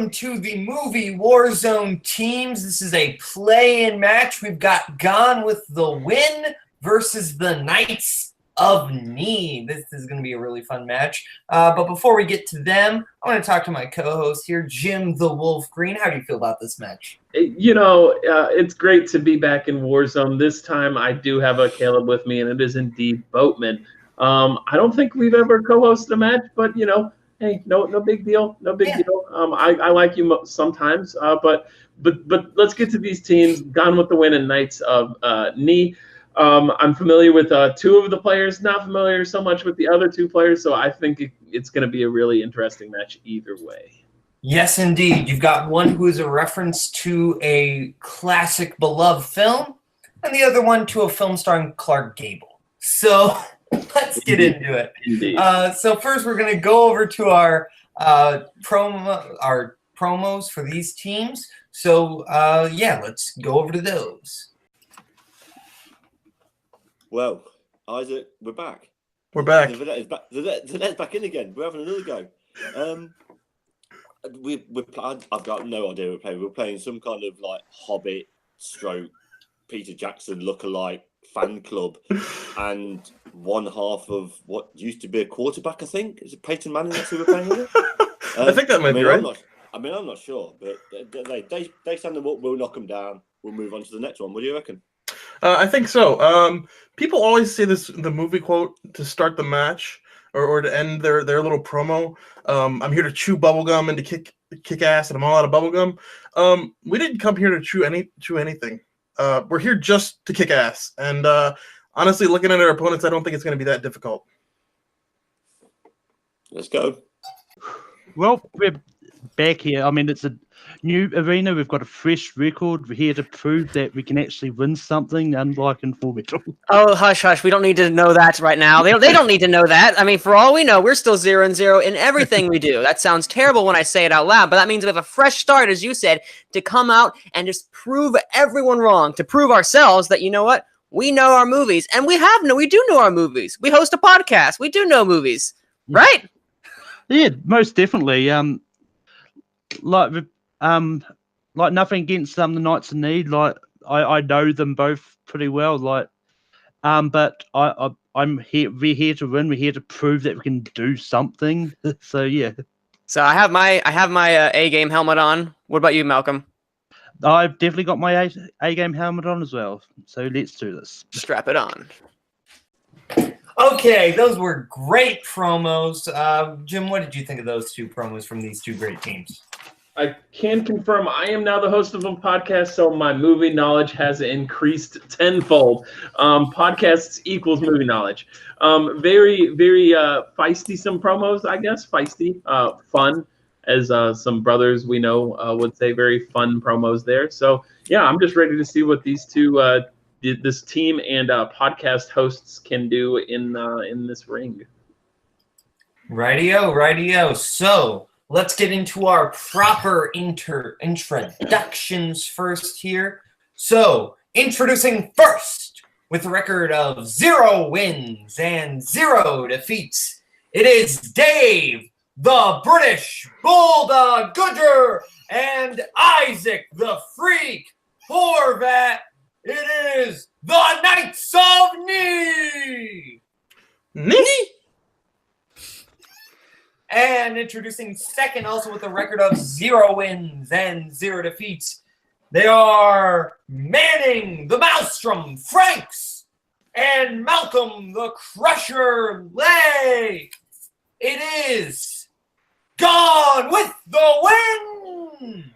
welcome to the movie Warzone Teams. This is a play-in match. We've got Gone with the Win versus the Knights of Knee. This is going to be a really fun match. But before we get to them, I want to talk to my co-host here, Jim the Wolf Green. How do you feel about this match? You know, it's great to be back in Warzone. This time I do have a Kaleb with me, and it is indeed Boatman. I don't think we've ever co-hosted a match, but, you know, hey, no big deal, no big deal. I like you sometimes, but let's get to these teams. Gone with the Win and Knights of Knee. I'm familiar with two of the players, not familiar so much with the other two players, so I think it's going to be a really interesting match either way. Yes, indeed. You've got one who is a reference to a classic beloved film, and the other one to a film starring Clark Gable. So let's get into it. So first, we're going to go over to our promos for these teams. So yeah, let's go over to those. Well, Isaac, we're back. We're back. The net's back in again. We're having another go. I've got no idea what we're playing. We're playing some kind of like Hobbit stroke Peter Jackson lookalike fan club, and one half of what used to be a quarterback. I think is it Peyton Manning? That's who we're playing with. I think that might be right. I'm not sure, but they stand them up. We'll knock them down. We'll move on to the next one. What do you reckon? I think so. People always say the movie quote to start the match or to end their little promo. I'm here to chew bubblegum and to kick ass, and I'm all out of bubblegum. We didn't come here to chew anything. We're here just to kick ass. And honestly, looking at our opponents, I don't think it's going to be that difficult. Let's go. Well, we're back here. I mean, it's a new arena. We've got a fresh record. We're here to prove that we can actually win something, unlike in Full Metal. Oh, hush, hush. We don't need to know that right now. They don't need to know that. I mean, for all we know, we're still 0-0 in everything we do. That sounds terrible when I say it out loud, but that means we have a fresh start, as you said, to come out and just prove everyone wrong, to prove ourselves that, you know what? We know our movies, and we do know our movies. We host a podcast. We do know movies, right? Yeah, most definitely. Like nothing against the Knights of Knee. Like I know them both pretty well. Like, but I'm here. We're here to win. We're here to prove that we can do something. So yeah. So I have my A game helmet on. What about you, Malcolm? I've definitely got my A game helmet on as well. So let's do this. Strap it on. Okay, those were great promos. Jim, what did you think of those two promos from these two great teams? I can confirm I am now the host of a podcast, so my movie knowledge has increased tenfold. Podcasts equals movie knowledge. Very, very feisty, some promos, I guess. Feisty, fun, as some brothers we know would say. Very fun promos there. So, yeah, I'm just ready to see what these two, this team and podcast hosts can do in this ring. Rightio. So let's get into our proper introductions first here. So, introducing first, with a record of 0 wins and 0 defeats, it is Dave, the British Bulldog Goodger, and Isaac, the Freak Horvat. It is the Knights of Knee! And introducing second, also with a record of 0 wins and 0 defeats, they are Manning, the Maelstrom Franks, and Malcolm, the Crusher Lay. It is Gone with the Win!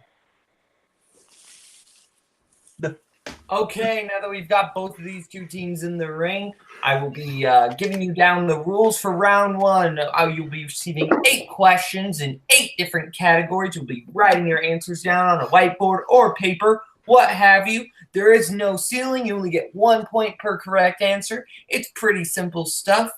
Okay, now that we've got both of these two teams in the ring, I will be giving you down the rules for round 1. You'll be receiving 8 questions in 8 different categories. You'll be writing your answers down on a whiteboard or paper, what have you. There is no ceiling. You only get 1 point per correct answer. It's pretty simple stuff.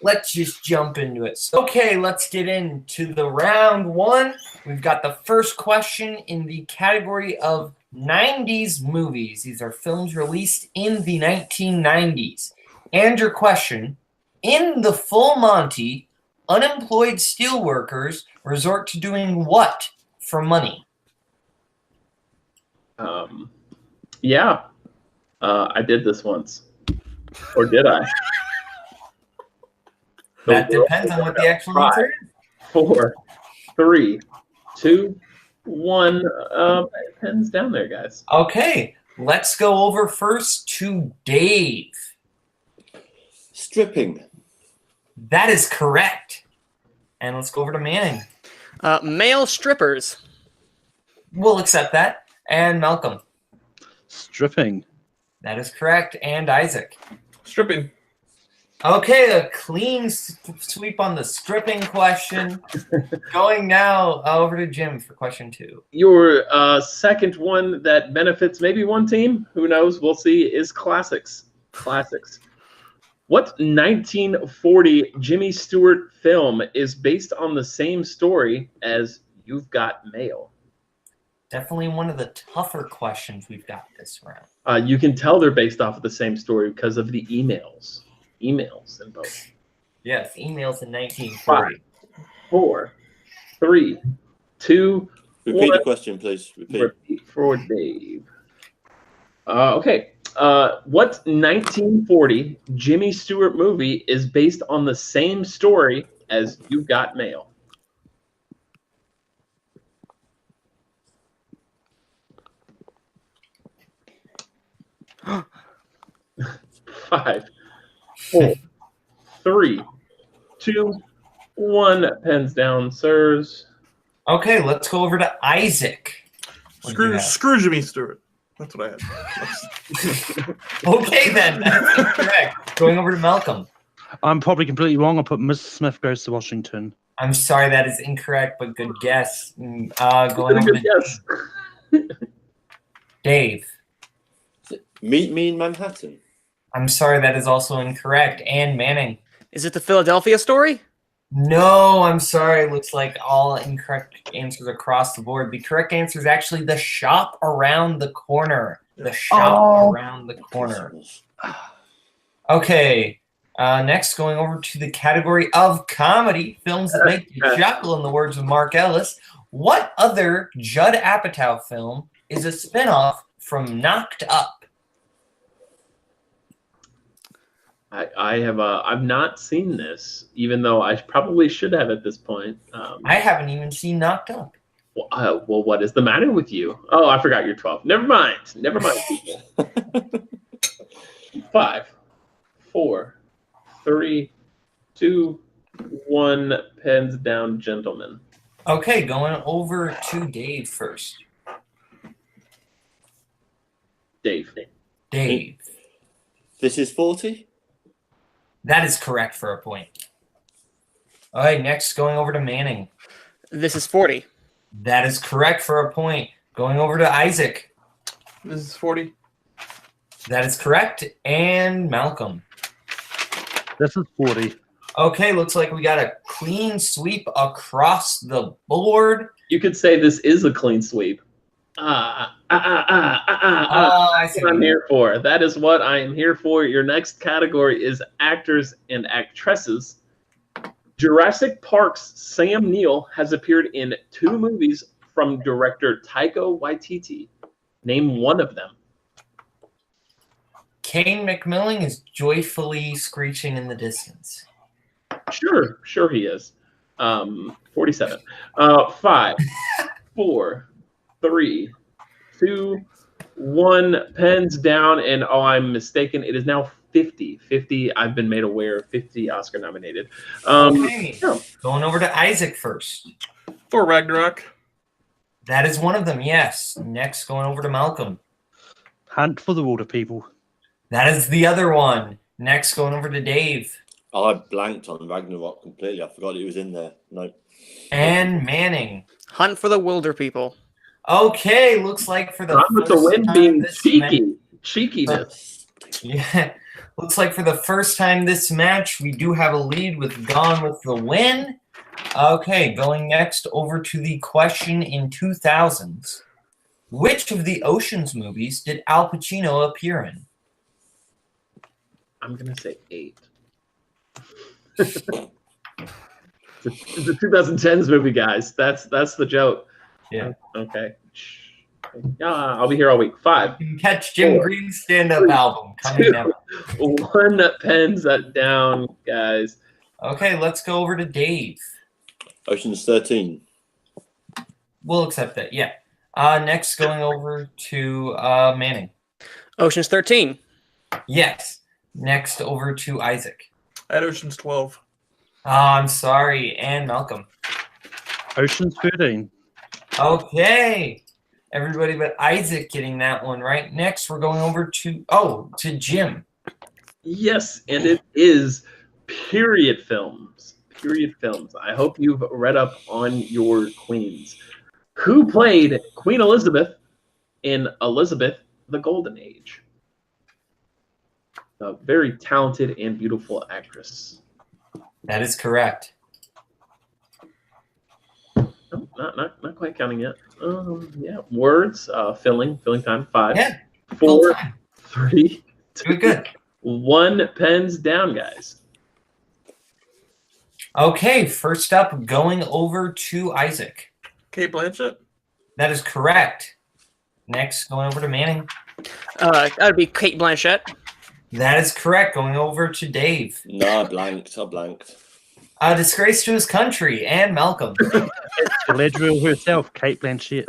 Let's just jump into it. So, okay, let's get into the round 1. We've got the first question in the category of 90s movies. These are films released in the 1990s. And your question, in the Full Monty, unemployed steelworkers resort to doing what for money? Yeah. I did this once. Or did I? That depends on what the actual answer is. 4, 3, 2, 1. Pens down there, guys. Okay, let's go over first to Dave. Stripping. That is correct. And let's go over to Manning. Male strippers. We'll accept that. And Malcolm. Stripping. That is correct. And Isaac. Stripping. Okay, a clean sweep on the stripping question. Going now over to Jim for question 2. Your second one that benefits maybe one team, who knows, we'll see, is classics. Classics. What 1940 Jimmy Stewart film is based on the same story as You've Got Mail? Definitely one of the tougher questions we've got this round. You can tell they're based off of the same story because of the emails. Emails in both. Yes, emails in 1940. 5, 4, 3, 2, Repeat 1. the question, please. Repeat for Dave. Okay. What 1940 Jimmy Stewart movie is based on the same story as You've Got Mail? Five, 4, 3, 2, 1. Pens down, sirs. Okay, let's go over to Isaac. What do you have? Screw Jimmy Stewart. That's what I had. Okay, then. That's incorrect. Going over to Malcolm. I'm probably completely wrong. I'll put Mr. Smith Goes to Washington. I'm sorry, that is incorrect, but good guess. Going over Good to guess. Dave. Meet Me in Manhattan. I'm sorry, that is also incorrect. And Manning. Is it the Philadelphia story? No, I'm sorry. Looks like all incorrect answers across the board. The correct answer is actually The Shop Around the Corner. The Shop Around the Corner. Okay. Next, going over to the category of comedy, films that make you chuckle, in the words of Mark Ellis. What other Judd Apatow film is a spinoff from Knocked Up? I've not seen this, even though I probably should have at this point. I haven't even seen Knocked Up. Well, what is the matter with you? Oh, I forgot you're 12. Never mind. Never mind, people. 5, 4, 3, 2, 1. Pens down, gentlemen. Okay, going over to Dave first. Dave. This is 40. That is correct for a point. All right, next going over to Manning. This is 40. That is correct for a point. Going over to Isaac. This is 40. That is correct. And Malcolm. This is 40. Okay, looks like we got a clean sweep across the board. You could say this is a clean sweep. I That's see. what I'm here for. That is what I am here for. Your next category is actors and actresses. Jurassic Park's Sam Neill has appeared in 2 movies from director Taika Waititi. Name one of them. Cain McMillan is joyfully screeching in the distance. Sure he is. 47. 5, 4, 3, 2, 1. Pens down, and I'm mistaken. It is now 50. 50. I've been made aware. 50 Oscar nominated. Okay, yeah. going over to Isaac first. Thor Ragnarok. That is one of them, yes. Next, going over to Malcolm. Hunt for the Water People. That is the other one. Next, going over to Dave. I blanked on Ragnarok completely. I forgot it was in there. No. And Manning. Hunt for the Wilder People. Okay, looks like for the Run with the first wind time being this cheeky. Cheekiness. Yeah, looks like for the first time this match, we do have a lead with Gone with the Wind. Okay, going next over to the question in 2000s. Which of the Ocean's movies did Al Pacino appear in? I'm going to say 8. It's a 2010s movie, guys. That's the joke. Yeah. Okay. I'll be here all week. 5. You can catch Jim 4, Green's stand-up 3, album coming 2, down. 1 pens down, guys. Okay, let's go over to Dave. Ocean's 13. We'll accept that. Yeah. Next, going over to Manning. Ocean's 13. Yes. Next, over to Isaac. At Ocean's 12. I'm sorry, and Malcolm. Ocean's 13. Okay. Everybody but Isaac getting that one right. Next, we're going over to Jim. Yes, and it is period films. Period films. I hope you've read up on your queens. Who played Queen Elizabeth in Elizabeth the Golden Age? A very talented and beautiful actress. That is correct. No, not quite counting yet. Yeah, words. Filling time. 5, Yeah. 4, time. 3, Doing good. 1 pens down, guys. Okay, first up, going over to Isaac. Kate Blanchett. That is correct. Next, going over to Manning. That would be Kate Blanchett. That is correct. Going over to Dave. No, I blanked. I blanked. A disgrace to his country, and Malcolm. Galadriel herself, Kate Blanchett.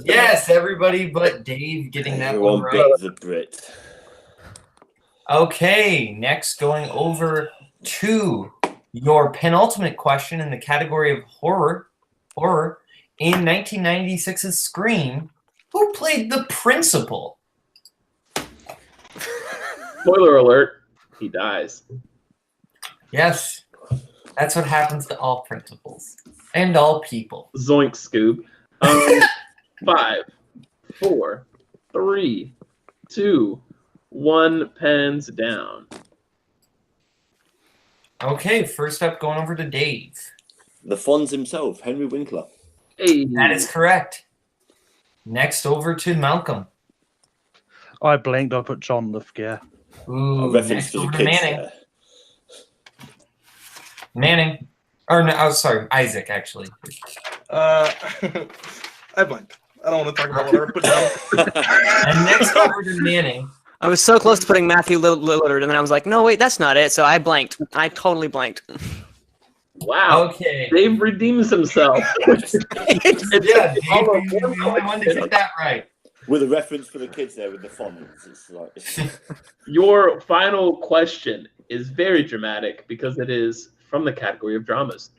Yes, everybody but Dave getting that one Everyone right. beat the Brit. Okay, next going over to your penultimate question in the category of horror. In 1996's Scream, who played the principal? Spoiler alert, he dies. Yes, that's what happens to all principals and all people. Zoink, Scoob. 5, 4, 3, 2, 1 pens down. Okay, first up, going over to Dave. The Fonz himself, Henry Winkler. Hey. That is correct. Next, over to Malcolm. I blanked. I put John Lithgow. Ooh, A reference next to the over to kids Manning. there. Manning. Or no, oh, sorry, Isaac, actually. I blanked. I don't want to talk about what I put down. And next over to Manning. I was so close to putting Matthew Lillard, and then I was like, no, wait, that's not it. So I blanked. I totally blanked. Wow. Okay. Dave redeems himself. Yeah, Dave, you're the only one to get that right. With a reference for the kids there with the Fonz. It's like Your final question is very dramatic because it is from the category of dramas.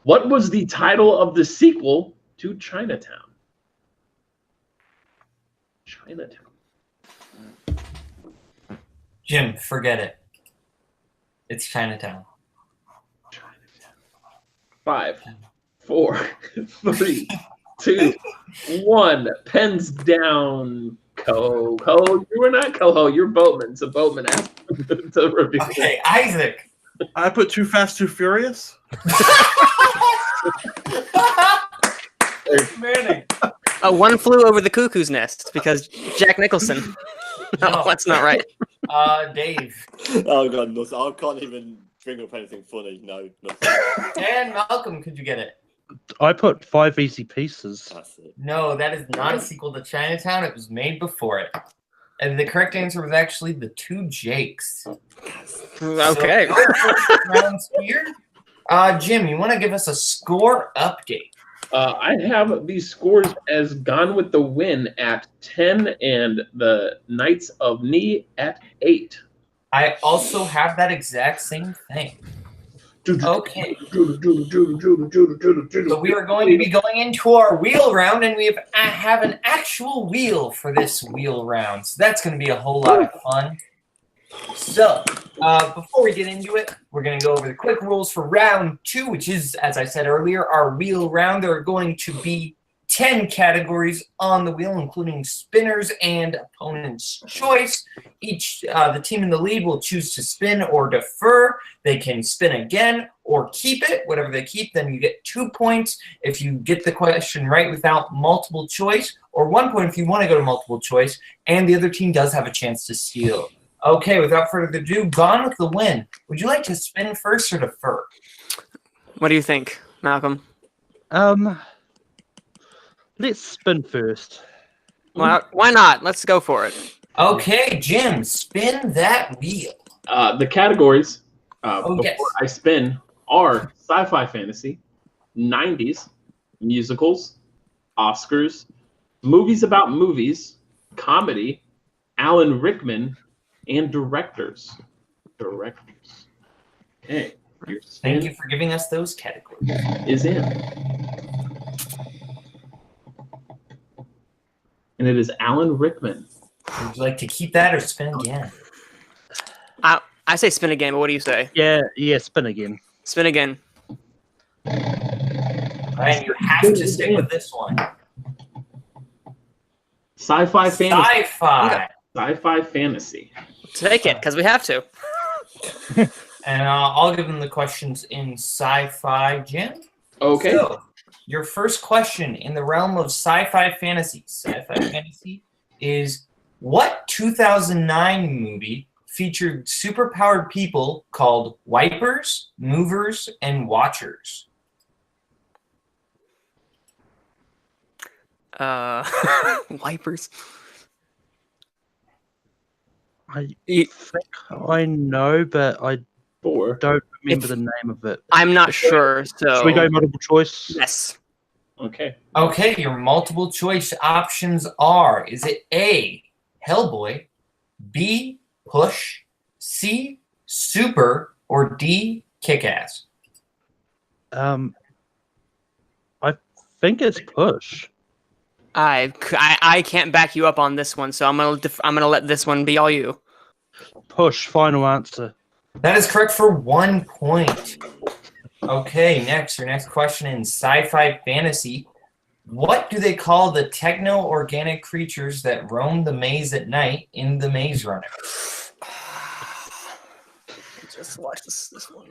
What was the title of the sequel to Chinatown? Chinatown. Jim, forget it. It's Chinatown. 5, 4, 3, 2, 1. Pens down. Koho. You were not Koho. You're Boatman. So Boatman asked to review. Okay, Isaac. I put Too Fast, Too Furious. Manning. One flew over the cuckoo's nest because Jack Nicholson. No, that's not right. Dave. oh god, no, I can't even bring up anything funny. No, nothing. And Malcolm, could you get it? I put 5 Easy Pieces. That's it. No, that is not a sequel to Chinatown. It was made before it. And the correct answer was actually The Two Jakes. Okay. So, rounds here. Jim, you want to give us a score update? I have these scores as Gone with the Wind at 10 and the Knights of Ni at 8. I also have that exact same thing. Okay. So we are going to be going into our wheel round, and we have an actual wheel for this wheel round. So that's going to be a whole lot of fun. So before we get into it, we're going to go over the quick rules for round 2, which is, as I said earlier, our wheel round. There are going to be 10 categories on the wheel, including spinners and opponent's choice. Each the team in the lead will choose to spin or defer. They can spin again or keep it. Whatever they keep, then you get 2 points if you get the question right without multiple choice, or 1 point if you want to go to multiple choice, and the other team does have a chance to steal. Okay, without further ado, Gone with the Wind. Would you like to spin first or defer? What do you think, Malcolm? Let's spin first. Why not? Let's go for it. Okay, Jim, spin that wheel. The categories Oh, before yes. I spin are sci-fi fantasy, 90s, musicals, Oscars, movies about movies, comedy, Alan Rickman, and directors. Okay, your spin Thank you for giving us those categories. is in. And it is Alan Rickman. Would you like to keep that or spin again? I say spin again, but what do you say? Yeah, spin again. Spin again. Ryan, you have to stick with this one. Sci-fi fantasy. Sci-fi. Sci-fi fantasy. Take it, because we have to. And I'll give them the questions in sci-fi, Jim. Okay. So, your first question in the realm of sci-fi fantasy is, what 2009 movie featured superpowered people called Wipers, Movers, and Watchers? Wipers. I think I know, but I Four. don't remember the name of it. I'm not sure, so... Should we go multiple choice? Yes. Okay. Okay, your multiple choice options are, is it A, Hellboy, B, Push, C, Super, or D, Kick-Ass? I think it's Push. I can't back you up on this one, so I'm gonna let this one be all you. Push, final answer. That is correct for 1 point. Okay, your next question in sci-fi fantasy. What do they call the techno-organic creatures that roam the maze at night in The Maze Runner? Just watch this one.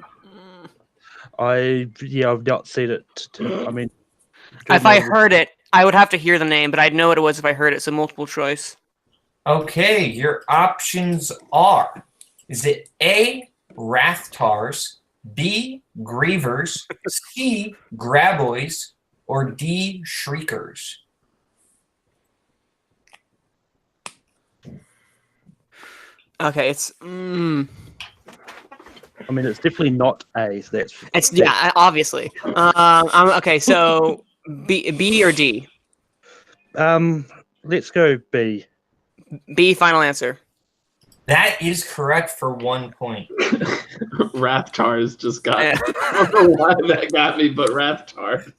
I've not seen it. I mean, If I heard it, I would have to hear the name, but I'd know what it was if I heard it, so multiple choice. Okay, your options are, is it A, Rathtars, B, Grievers, C, Graboids, or D, Shriekers? Okay, it's... I mean, it's definitely not A. So It's yeah, obviously. Okay, so B or D? Let's go B. B, final answer. That is correct for 1 point. Rathtars just got me. I don't know why that got me, but Rathtar.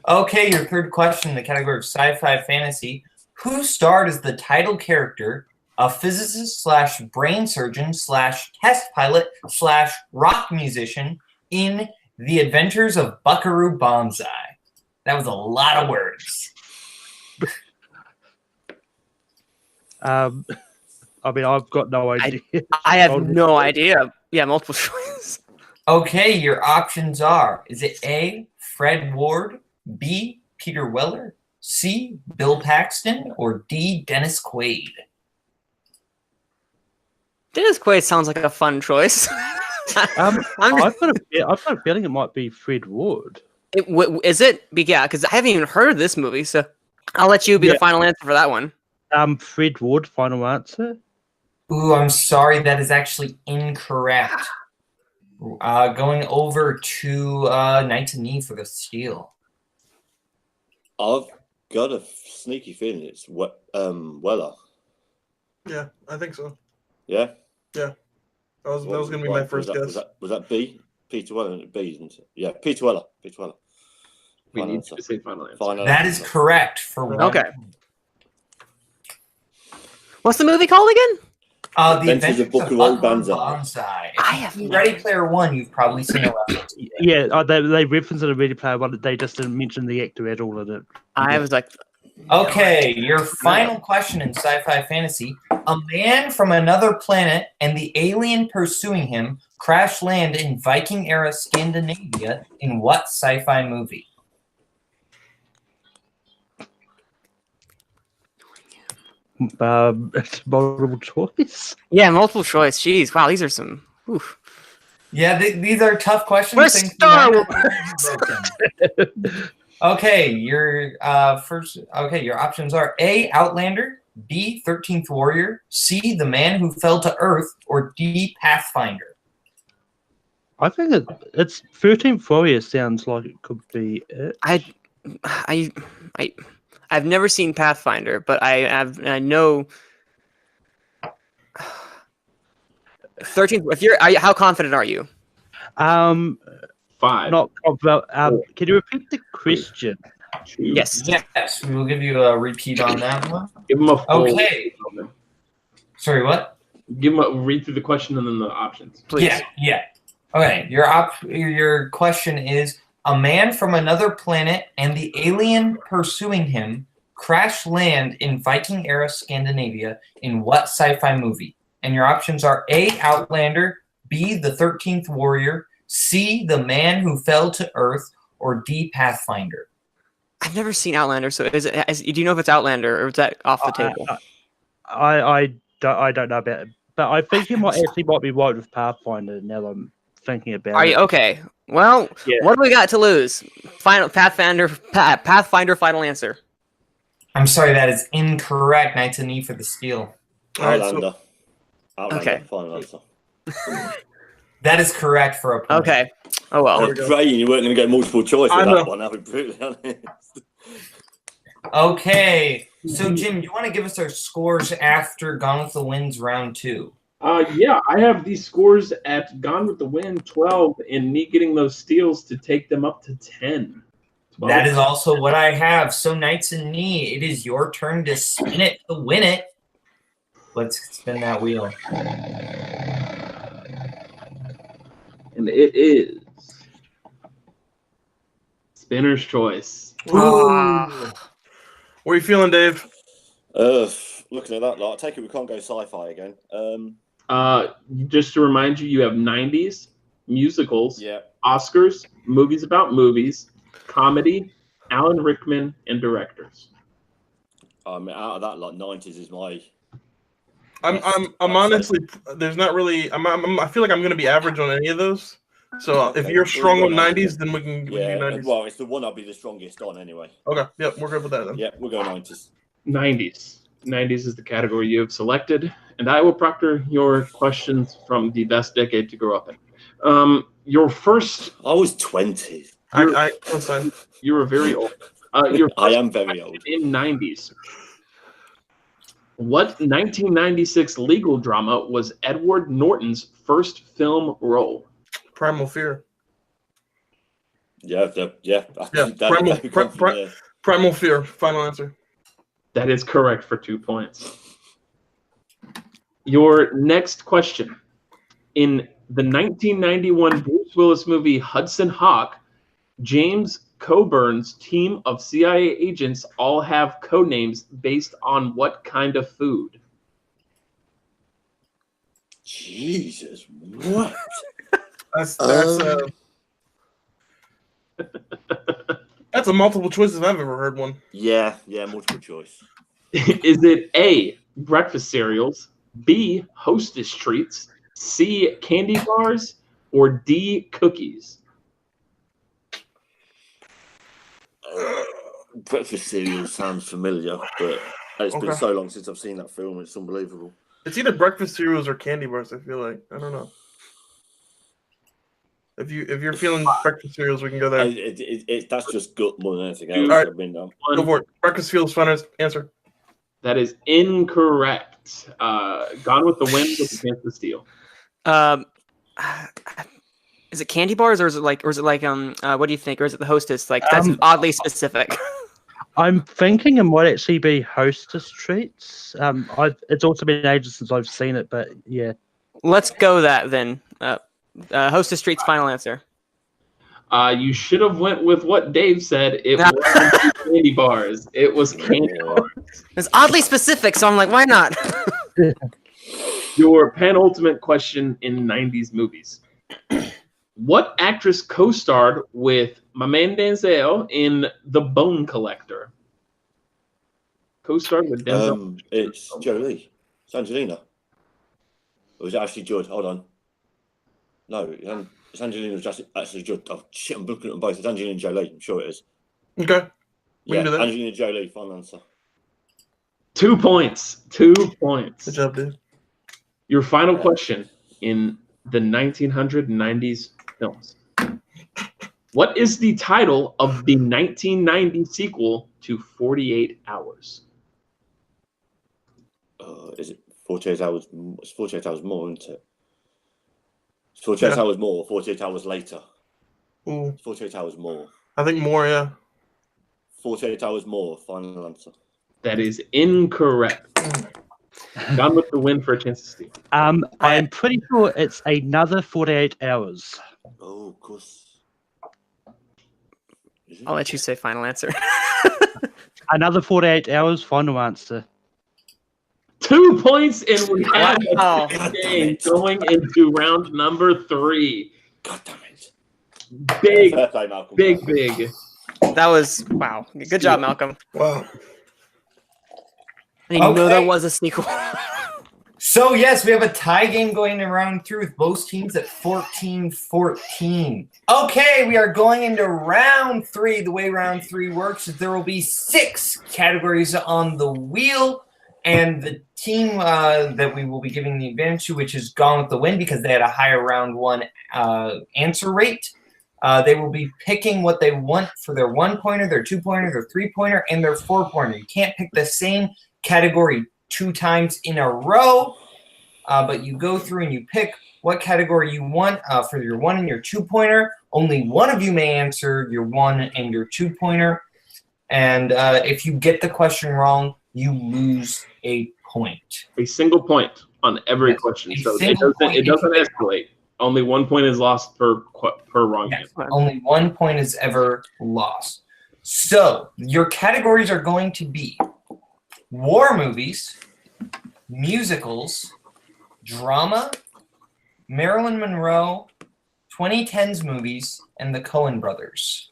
Okay, your third question in the category of sci-fi fantasy. Who starred as the title character, a physicist slash brain surgeon slash test pilot slash rock musician in The Adventures of Buckaroo Banzai? That was a lot of words. I mean, I've got no idea. I have no idea. Yeah, multiple choice. Okay, your options are, is it A, Fred Ward, B, Peter Weller, C, Bill Paxton, or D, Dennis Quaid? Dennis Quaid sounds like a fun choice. I've got a feeling it might be Fred Ward. Is it? Yeah, because I haven't even heard of this movie, so I'll let you be the final answer for that one. Fred Ward, final answer. Ooh, I'm sorry, that is actually incorrect. Going over to Knights of Knee for the steal. I've got a sneaky feeling it's Weller. Yeah, I think so. Yeah? Yeah. That was going to be my first guess. Was that B? Peter Weller, B, isn't it? Yeah, Peter Weller. We need to say final answer. That is correct for 1 Okay. point. What's the movie called again? The Adventures of Buckaroo Banzai. I have Ready Player One, you've probably seen a reference to that. Yeah, they referenced it in Ready Player One. They just didn't mention the actor at all in it. I was like... Okay, your final question in sci-fi fantasy. A man from another planet and the alien pursuing him crash land in Viking-era Scandinavia in what sci-fi movie? Multiple choice. Yeah, multiple choice. Jeez, wow, these are some... Oof. Yeah, these are tough questions. Where's Thanks Star to Wars? Okay, your your options are A, Outlander, B, 13th Warrior, C, The Man Who Fell to Earth, or D, Pathfinder. I think it's 13th Warrior sounds like it could be it. I've never seen Pathfinder, but I know 13th. How confident are you? 5. Not about. Can you repeat the question? 2. Yes. Yes, we will give you a repeat on that one. Give them a full. Okay. Sorry, what? Read through the question and then the options. Please. Yeah. Okay, your question is: a man from another planet and the alien pursuing him crash land in Viking-era Scandinavia in what sci-fi movie? And your options are A, Outlander, B, The 13th Warrior, C, The Man Who Fell to Earth, or D, Pathfinder. I've never seen Outlander, so do you know if it's Outlander or is that off the table? I don't know about it, but I think you might be right with Pathfinder. Now I'm thinking about Are it. you okay? Well, what do we got to lose? Pathfinder final answer. I'm sorry, that is incorrect. Knights of Knee for the steal. Outlander. Okay. Final answer. That is correct for a point. Okay. Oh well. I was praying you weren't going to get multiple choice with that one. I'll be brutally honest. Okay, so Jim, do you want to give us our scores after Gone with the Wind's round 2? Yeah, I have these scores at Gone with the Wind 12 and me getting those steals to take them up to 10. 12. That is also what I have. So Knights and Knee, it is your turn to spin it to win it. Let's spin that wheel. And it is Spinner's Choice. What are you feeling, Dave? Looking at that, I take it we can't go sci-fi again. Just to remind you, you have 90s, musicals, Yeah. Oscars, movies about movies, comedy, Alan Rickman, and directors. Out of that, 90s is my. I'm honestly. There's not really. I feel like I'm going to be average on any of those. So if you're strong on 90s, then we can do 90s. Well, it's the one I'll be the strongest on anyway. Okay. Yep, we're good with that then. Yeah, we'll go 90s. 90s. 90s is the category you have selected, and I will proctor your questions from the best decade to grow up in. Your first. I was 20. That's fine. You were very old. I am very old. In 90s. What 1996 legal drama was Edward Norton's first film role? Primal Fear. Yeah. Primal Fear. Final answer. That is correct for 2 points. Your next question. In the 1991 Bruce Willis movie Hudson Hawk, James Coburn's team of CIA agents all have codenames based on what kind of food? Jesus, what? That's a multiple choice if I've ever heard one. Yeah, multiple choice. Is it A, breakfast cereals, B, Hostess treats, C, candy bars, or D, cookies? Breakfast cereal sounds familiar, but it's been so long since I've seen that film. It's unbelievable. It's either breakfast cereals or candy bars. I feel like I don't know. If you're feeling breakfast cereals, we can go there. That's just gut more than anything else. All right. I've been down. Go for it. Breakfast cereals. Final answer. That is incorrect. Gone with the Wind with the chance to steal. Is it candy bars or is it like what do you think? Or is it the Hostess? Like that's oddly specific. I'm thinking it might actually be Hostess treats. It's also been ages since I've seen it, but yeah. Let's go that then. Hostess treats final answer. You should have went with what Dave said. It wasn't candy bars. It was candy bars. It's oddly specific, so I'm like, why not? Your penultimate question in 90s movies. What actress co-starred with my man Denzel in The Bone Collector? Co-starred with Denzel. It's Jolie. It's Angelina. Or is it Ashley Judd? Hold on. No, it's Angelina actually Judd. Oh shit, I'm looking at them both. It's Angelina Jolie. I'm sure it is. Okay. We Yeah, can do that. Angelina Jolie, final answer. 2 points. 2 points. Good job, dude. Your final question in the 1990s films. What is the title of the 1990 sequel to 48 Hours? Is it 48 hours? It's 48 hours more, isn't it? It's 48 hours more, 48 hours later. Ooh. 48 hours more. I think more, yeah. 48 hours more, final answer. That is incorrect. Gone with the win for a chance to steal. I'm pretty sure it's another 48 hours. Oh, of course. I'll let you say final answer. Another 48 hours, final answer. 2 points, and we have Wow. a game going into round number 3. God damn it. Big, Fair play, Malcolm. big. That was wow. Good job, Malcolm. Wow. I didn't even know Okay. there was a sequel. So, yes, we have a tie game going in round 3 with both teams at 14-14. Okay, we are going into round 3. The way round 3 works is there will be 6 categories on the wheel, and the team that we will be giving the advantage to, which is Gone with the Wind because they had a higher round 1 answer rate, they will be picking what they want for their 1-pointer, their 2-pointer, their 3-pointer, and their 4-pointer. You can't pick the same category 2 times in a row, but you go through and you pick what category you want for your 1 and your 2-pointer. Only one of you may answer your 1 and your 2-pointer, and if you get the question wrong, you lose a point. A single point on every question, so it doesn't escalate. Only 1 point is lost per wrong answer. Only 1 point is ever lost. So your categories are going to be war movies, musicals, drama, Marilyn Monroe, 2010s movies, and the Coen brothers.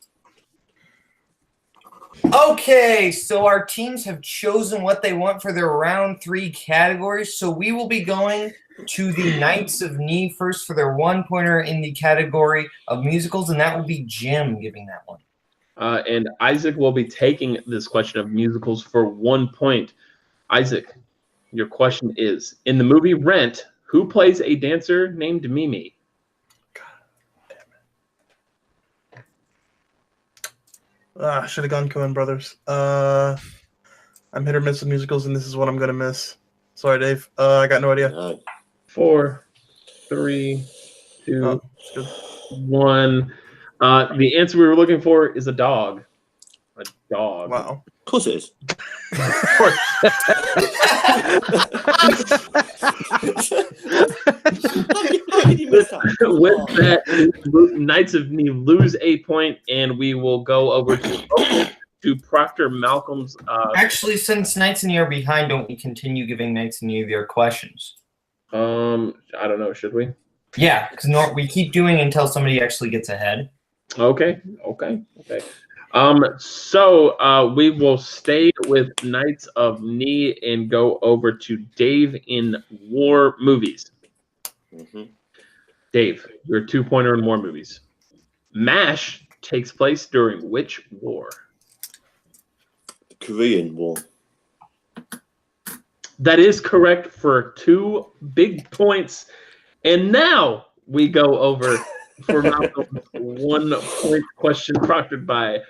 Okay, so our teams have chosen what they want for their round 3 categories. So we will be going to the Knights of Knee first for their 1-pointer in the category of musicals, and that will be Jim giving that one. And Isaac will be taking this question of musicals for 1 point. Isaac, your question is, in the movie Rent, who plays a dancer named Mimi? I should have gone Coen Brothers. I'm hit or miss with musicals, and this is what I'm going to miss. Sorry, Dave. I got no idea. No. 4, 3, 2, 1. The answer we were looking for is a dog. A dog. Wow. Of course it is. How did you miss that? With that, Knights of Knee lose a point, and we will go over to Proctor Malcolm's. Actually, since Knights of Knee are behind, don't we continue giving Knights of Knee their questions? I don't know. Should we? Yeah, because we keep doing until somebody actually gets ahead. Okay. So we will stay with Knights of Knee and go over to Dave in war movies. Mm-hmm. Dave, your 2-pointer in war movies. MASH takes place during which war? The Korean War. That is correct for 2 big points. And now we go over for Malcolm's 1-point question proctored by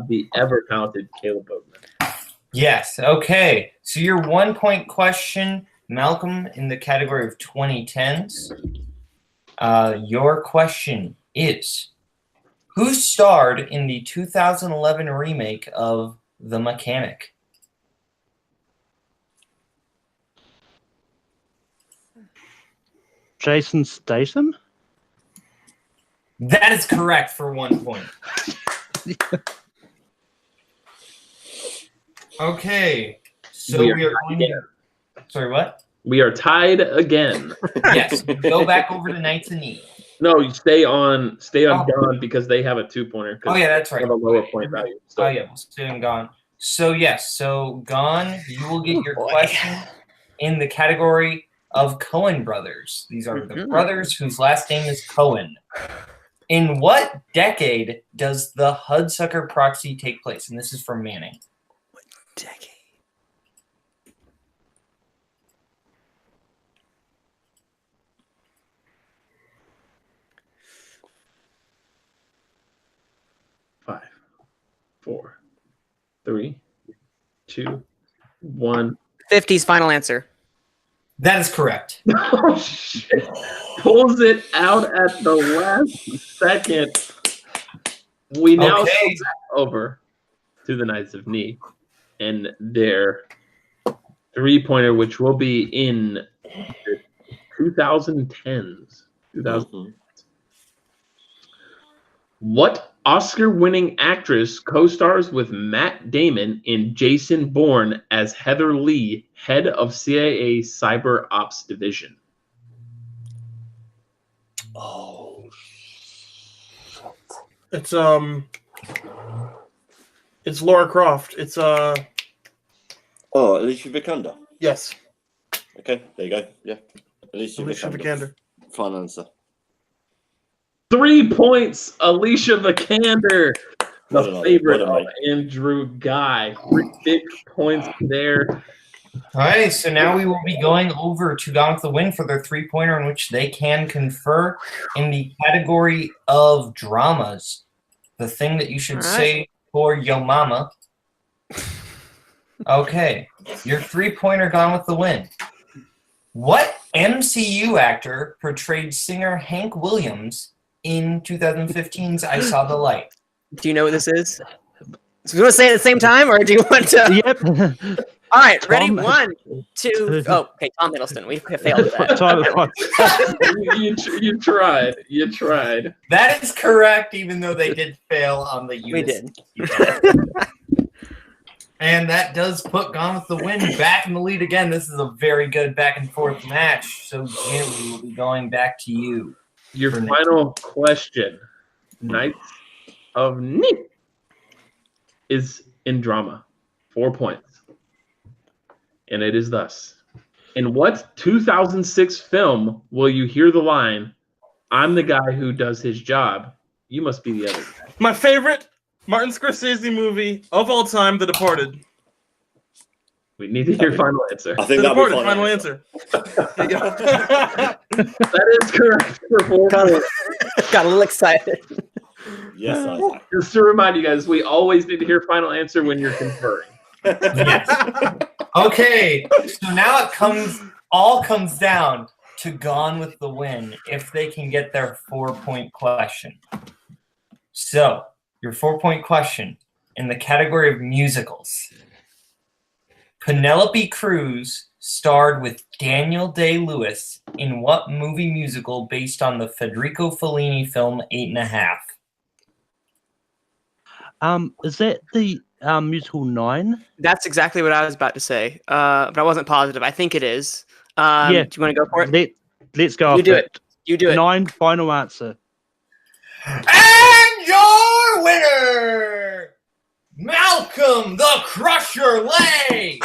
the ever-talented Kaleb Boatman. Yes, okay. So your 1-point question, Malcolm, in the category of 2010s. Your question is, who starred in the 2011 remake of The Mechanic? Jason Statham? That is correct for 1 point. Okay, so we are going to... Sorry, what? We are tied again. Yes, go back over to Knights of Knee. No, you stay on Gone because they have a 2-pointer. Oh, yeah, that's They right. have a lower point value. So. Oh, yeah, we'll stay on Gone. So, yes, so Gone, you will get your question in the category of Coen brothers. These are the brothers whose last name is Coen. In what decade does the Hudsucker proxy take place? And this is from Manning. What decade? Five, 4, 3, 2, 1. 50's final answer. That is correct. Oh, shit. Pulls it out at the last second. We now Okay. go back over to the Knights of Knee and their 3-pointer, which will be in the 2010s. What Oscar-winning actress co-stars with Matt Damon in Jason Bourne as Heather Lee, head of CIA Cyber Ops Division? Oh, It's Laura Croft. It's Alicia Vikander. yes, Okay, there you go. Yeah, Alicia Alicia Vikander. Vikander. Final answer. 3 points, Alicia Vikander, Well the done, favorite well done, of Andrew Guy. 3 big points there. All right, so now we will be going over to Gone with the Wind for their 3-pointer in which they can confer in the category of dramas. The thing that you should All right. say for yo mama. Okay, your 3-pointer Gone with the Wind. What MCU actor portrayed singer Hank Williams in 2015's I Saw the Light? Do you know what this is? So you want to say it at the same time, or do you want to? Yep. All right, ready? Tom- 1, 2. Oh, okay, Tom Hiddleston. We failed at that. You tried. You tried. That is correct, even though they did fail on the We units. did. And that does put Gone with the Wind back in the lead again. This is a very good back and forth match. So Jim, we will be going back to you. Your For final question, Knights of Knee, is in drama. 4 points. And it is thus. In what 2006 film will you hear the line, "I'm the guy who does his job. You must be the other guy"? My favorite Martin Scorsese movie of all time, The Departed. We need to hear final answer. I think The that'll be Departed, final answer. answer. There you go. That is correct for 4 points. Got a little excited. Yes, Isaac. Just to remind you guys, we always need to hear final answer when you're conferring. Yes. Okay, so now it all comes down to Gone with the Wind if they can get their 4-point question. So, your 4-point question in the category of musicals. Penelope Cruz starred with Daniel Day-Lewis in what movie musical based on the Federico Fellini film 8½? Is that the musical 9? That's exactly what I was about to say, but I wasn't positive. I think it is. Yeah. Do you want to go for it? Let's go. You off do it. You do it. 9, final answer. And your winner, Malcolm the Crusher Lay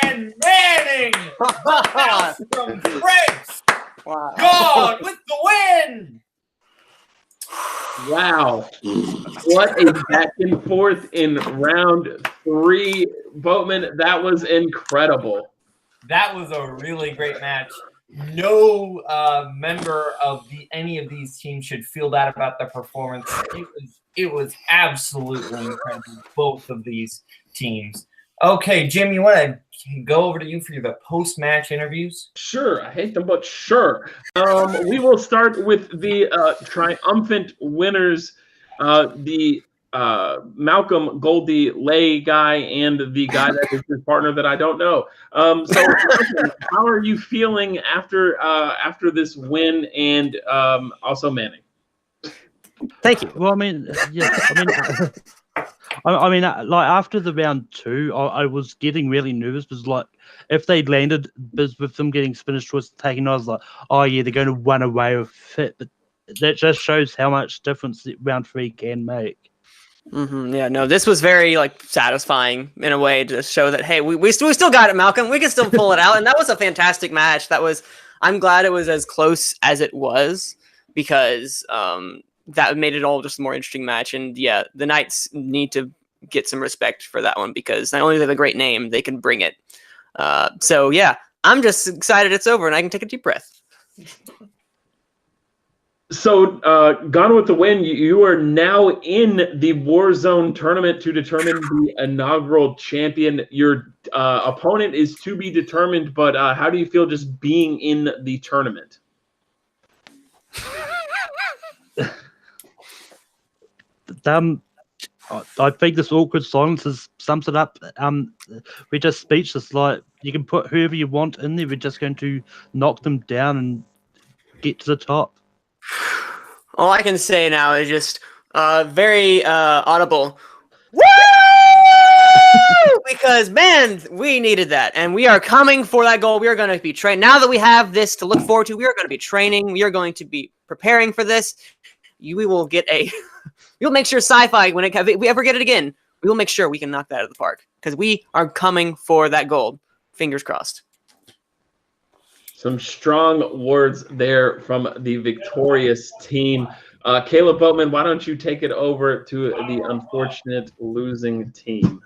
and Manning the House from Grace. Wow. Gone with the Wind. Wow. What a back and forth in round 3. Boatman, that was incredible. That was a really great match. No member of any of these teams should feel bad about their performance. It was absolutely incredible, both of these teams. Okay, Jim, you want to go over to you for the post-match interviews? Sure. I hate them, but sure. We will start with the triumphant winners, the Malcolm Goldie Lay guy and the guy that is his partner that I don't know. So how are you feeling after this win, and also Manning? Thank you. Well, I mean, yeah, I mean, like after the round 2, I was getting really nervous because, like, if they'd landed with them getting spinach choice taken, I was like, oh yeah, they're going to run away with it. But that just shows how much difference round 3 can make. Mm-hmm, yeah, no, this was very satisfying in a way to show that, hey, we still got it, Malcolm. We can still pull it out, and that was a fantastic match. I'm glad it was as close as it was because that made it all just a more interesting match. And yeah, the Knights need to get some respect for that one because not only do they have a great name, they can bring it. So yeah, I'm just excited it's over and I can take a deep breath. So, Gone with the Wind, you are now in the Warzone tournament to determine the inaugural champion. Your opponent is to be determined, but how do you feel just being in the tournament? I think this awkward silence sums it up. We're just speechless. Like, you can put whoever you want in there. We're just going to knock them down and get to the top. All I can say now is just very audible. Woo! Because, man, we needed that. And we are coming for that goal. We are going to be trained. Now that we have this to look forward to, we are going to be training. We are going to be preparing for this. We will get a... We'll make sure Sci-Fi, if we ever get it again, we will make sure we can knock that out of the park. Because we are coming for that gold. Fingers crossed. Some strong words there from the victorious team. Kaleb Boatman, why don't you take it over to the unfortunate losing team?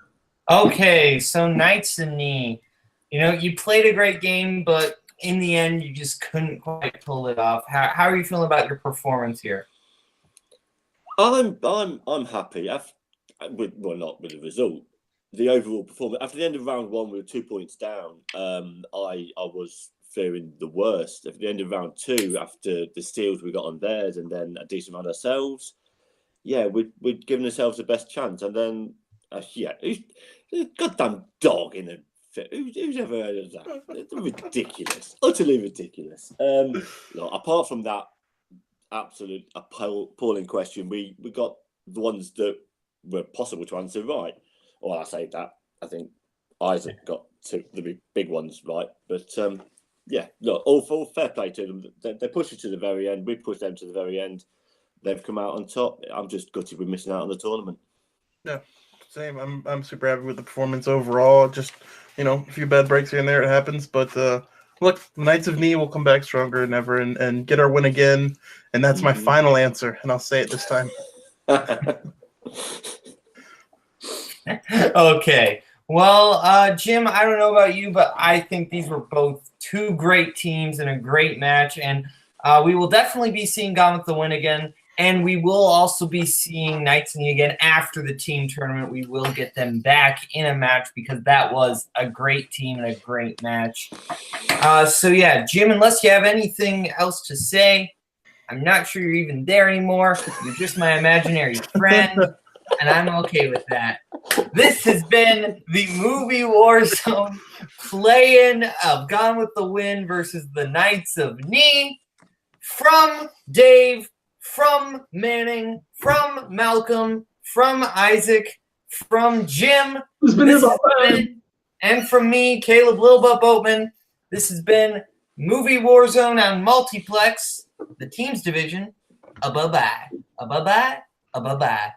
Okay, so Knights and Knee. You know, you played a great game, but in the end, you just couldn't quite pull it off. How are you feeling about your performance here? I'm happy. Well, not with the result. The overall performance. After the end of round 1, we were 2 points down. I was fearing the worst. At the end of round 2, after the steals we got on theirs and then a decent amount ourselves, yeah, we'd given ourselves the best chance. And then, who's a goddamn dog in the... Who's ever heard of that? It's ridiculous. Utterly ridiculous. Look, apart from that absolute appalling question, we got the ones that were possible to answer right. Well, I say that. I think Isaac got the big ones right. But, yeah, look, all fair play to them. They pushed it to the very end. We pushed them to the very end. They've come out on top. I'm just gutted we're missing out on the tournament. Yeah, same. I'm super happy with the performance overall. Just, a few bad breaks here and there. It happens. But, look, the Knights of Knee will come back stronger than ever and get our win again. And that's my final answer. And I'll say it this time. Okay. Well, Jim, I don't know about you, but I think these were both two great teams in a great match. And we will definitely be seeing Gone with the Wind again. And we will also be seeing Knights and Knee again after the team tournament. We will get them back in a match because that was a great team and a great match. So, yeah, Jim, unless you have anything else to say, I'm not sure you're even there anymore. You're just my imaginary friend, and I'm okay with that. This has been the Movie Warzone play-in of Gone with the Wind versus the Knights of Knee. From Dave, from Manning, from Malcolm, from Isaac, from Jim, and from me, Kaleb Lilbutt Boatman. This has been Movie Warzone on Multiplex, the teams division. Bye-bye. Bye-bye. Bye-bye.